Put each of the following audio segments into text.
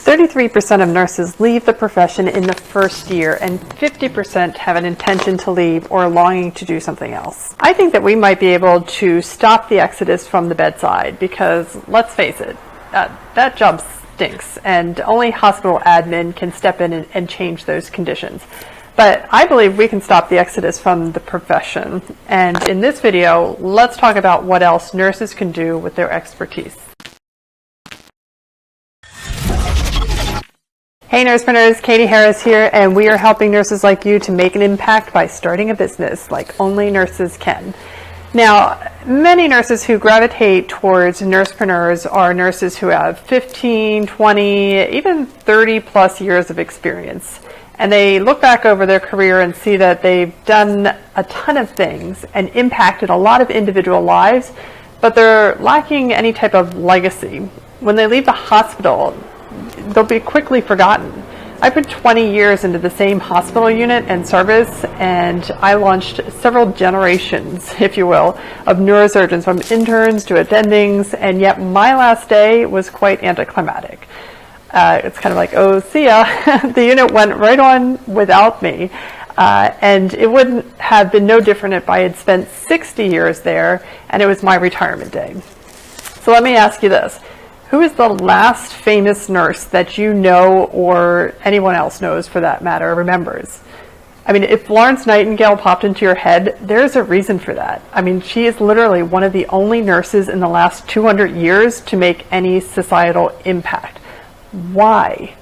33% of nurses leave the profession in the first year, and 50% have an intention to leave or a longing to do something else. I think that we might be able to stop the exodus from the bedside because, let's face it, that job stinks, and only hospital admin can step in and change those conditions. But I believe we can stop the exodus from the profession. And in this video, let's talk about what else nurses can do with their expertise. Hey Nursepreneurs, Catie Harris here, and we are helping nurses like you to make an impact by starting a business like only nurses can. Now, many nurses who gravitate towards Nursepreneurs are nurses who have 15, 20, even 30 plus years of experience. And they look back over their career and see that they've done a ton of things and impacted a lot of individual lives, but they're lacking any type of legacy. When they leave the hospital, they'll be quickly forgotten. I put 20 years into the same hospital unit and service, and I launched several generations, if you will, of neurosurgeons, from interns to attendings, and yet my last day was quite anticlimactic. It's kind of like, oh, see ya. The unit went right on without me, and it wouldn't have been no different if I had spent 60 years there and it was my retirement day. So let me ask you this. Who is the last famous nurse that you know, or anyone else knows for that matter, remembers? I mean, if Florence Nightingale popped into your head, there's a reason for that. I mean, she is literally one of the only nurses in the last 200 years to make any societal impact. Why?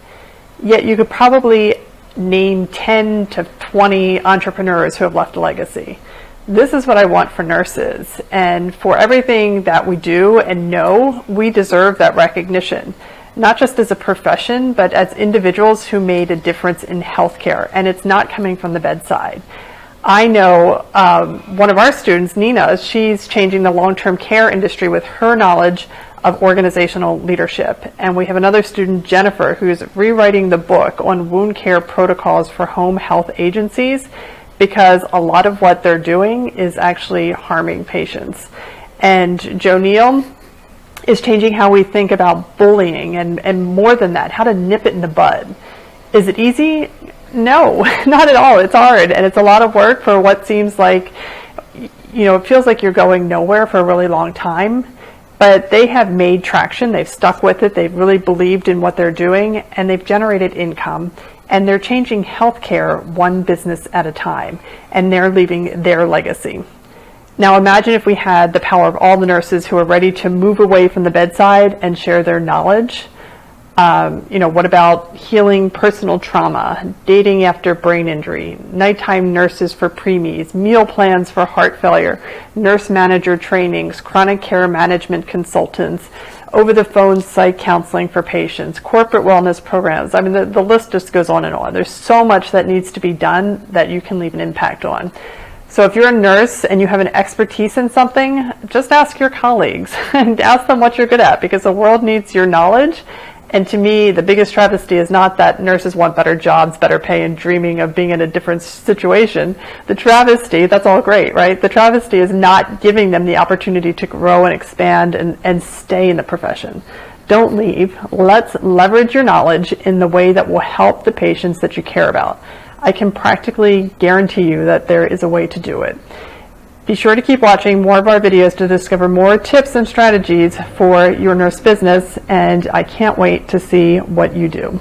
Yet you could probably name 10 to 20 entrepreneurs who have left a legacy. This is what I want for nurses, and for everything that we do and know, we deserve that recognition, not just as a profession, but as individuals who made a difference in healthcare, and it's not coming from the bedside. I know one of our students, Nina, she's changing the long-term care industry with her knowledge of organizational leadership. And we have another student, Jennifer, who's rewriting the book on wound care protocols for home health agencies, because a lot of what they're doing is actually harming patients. And Joe Neal is changing how we think about bullying, and more than that, how to nip it in the bud. Is it easy? No, not at all. It's hard, and it's a lot of work for what seems like, it feels like you're going nowhere for a really long time. But they have made traction, they've stuck with it, they've really believed in what they're doing, and they've generated income. And they're changing healthcare one business at a time, and they're leaving their legacy. Now imagine if we had the power of all the nurses who are ready to move away from the bedside and share their knowledge. What about healing personal trauma, dating after brain injury, nighttime nurses for preemies, meal plans for heart failure, nurse manager trainings, chronic care management consultants, over-the-phone psych counseling for patients, corporate wellness programs. I mean, the list just goes on and on. There's so much that needs to be done that you can leave an impact on. So if you're a nurse and you have an expertise in something, just ask your colleagues and ask them what you're good at, because the world needs your knowledge. And to me, the biggest travesty is not that nurses want better jobs, better pay, and dreaming of being in a different situation. The travesty, that's all great, right? The travesty is not giving them the opportunity to grow and expand and stay in the profession. Don't leave. Let's leverage your knowledge in the way that will help the patients that you care about. I can practically guarantee you that there is a way to do it. Be sure to keep watching more of our videos to discover more tips and strategies for your nurse business, and I can't wait to see what you do.